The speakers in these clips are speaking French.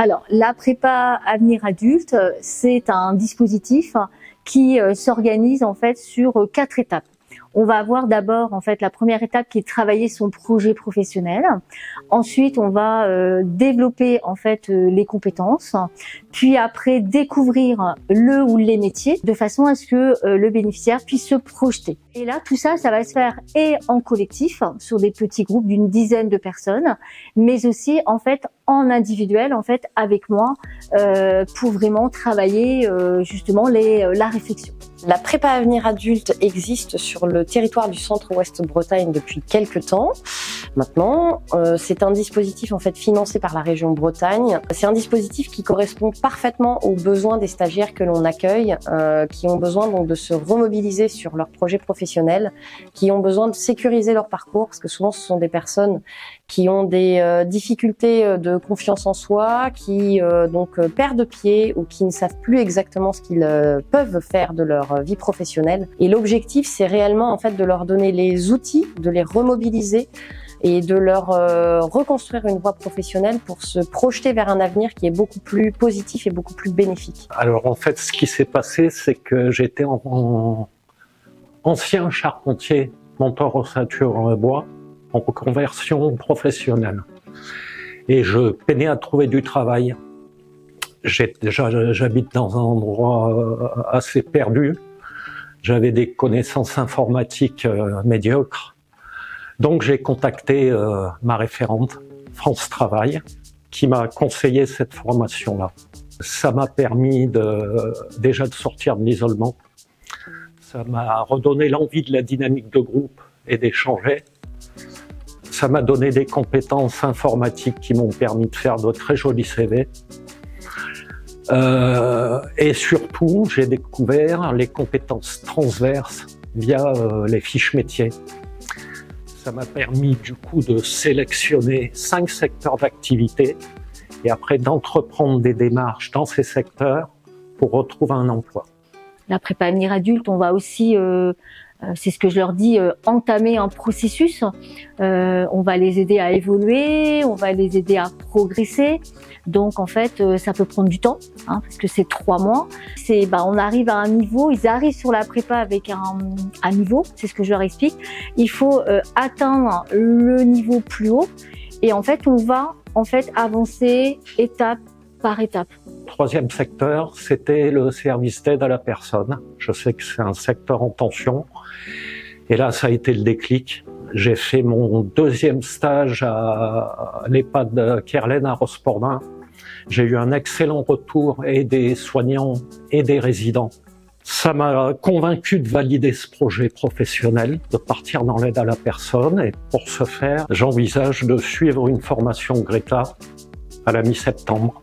Alors, la prépa Avenir Adulte, c'est un dispositif qui s'organise en fait sur 4 étapes. On va avoir d'abord en fait la première étape qui est travailler son projet professionnel. Ensuite, on va développer en fait les compétences. Puis après, découvrir le ou les métiers de façon à ce que le bénéficiaire puisse se projeter. Et là, tout ça, ça va se faire et en collectif sur des petits groupes d'une dizaine de personnes, mais aussi en fait en individuel en fait avec moi pour vraiment travailler justement la réflexion. La prépa Avenir Adulte existe sur le territoire du Centre-Ouest Bretagne depuis quelques temps. Maintenant, c'est un dispositif en fait financé par la région Bretagne. C'est un dispositif qui correspond parfaitement aux besoins des stagiaires que l'on accueille, qui ont besoin donc de se remobiliser sur leur projet professionnel, qui ont besoin de sécuriser leur parcours, parce que souvent ce sont des personnes qui ont des difficultés de confiance en soi, qui donc perdent pied ou qui ne savent plus exactement ce qu'ils peuvent faire de leur vie professionnelle. Et l'objectif, c'est réellement en fait de leur donner les outils, de les remobiliser et de leur reconstruire une voie professionnelle pour se projeter vers un avenir qui est beaucoup plus positif et beaucoup plus bénéfique. Alors en fait, ce qui s'est passé, c'est que j'étais ancien charpentier, monteur ossature bois, en reconversion professionnelle. Et je peinais à trouver du travail. J'habite dans un endroit assez perdu. J'avais des connaissances informatiques médiocres. Donc j'ai contacté ma référente, France Travail, qui m'a conseillé cette formation-là. Ça m'a permis déjà de sortir de l'isolement. Ça m'a redonné l'envie de la dynamique de groupe et d'échanger. Ça m'a donné des compétences informatiques qui m'ont permis de faire de très jolis CV. Et surtout, j'ai découvert les compétences transverses via les fiches métiers. Ça m'a permis du coup de sélectionner 5 secteurs d'activité et après d'entreprendre des démarches dans ces secteurs pour retrouver un emploi. La prépa Avenir Adulte, on va aussi, c'est ce que je leur dis, entamer un processus. On va les aider à évoluer, on va les aider à progresser. Donc en fait, ça peut prendre du temps, parce que c'est 3 mois. On arrive à un niveau, ils arrivent sur la prépa avec un niveau, c'est ce que je leur explique. Il faut atteindre le niveau plus haut et en fait, on va avancer étape par étape. 3e secteur, c'était le service d'aide à la personne. Je sais que c'est un secteur en tension. Et là, ça a été le déclic. J'ai fait mon 2e stage à l'EHPAD Kerlen à Rospordin. J'ai eu un excellent retour et des soignants et des résidents. Ça m'a convaincu de valider ce projet professionnel, de partir dans l'aide à la personne. Et pour ce faire, j'envisage de suivre une formation Greta à la mi-septembre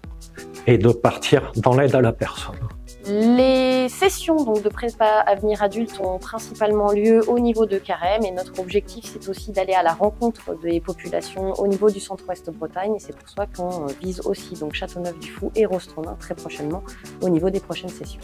et de partir dans l'aide à la personne. Les sessions donc, de prépa Avenir Adulte ont principalement lieu au niveau de Carême et notre objectif c'est aussi d'aller à la rencontre des populations au niveau du Centre-Ouest Bretagne et c'est pour ça qu'on vise aussi donc Châteauneuf-du-Fou et Rostronnin très prochainement au niveau des prochaines sessions.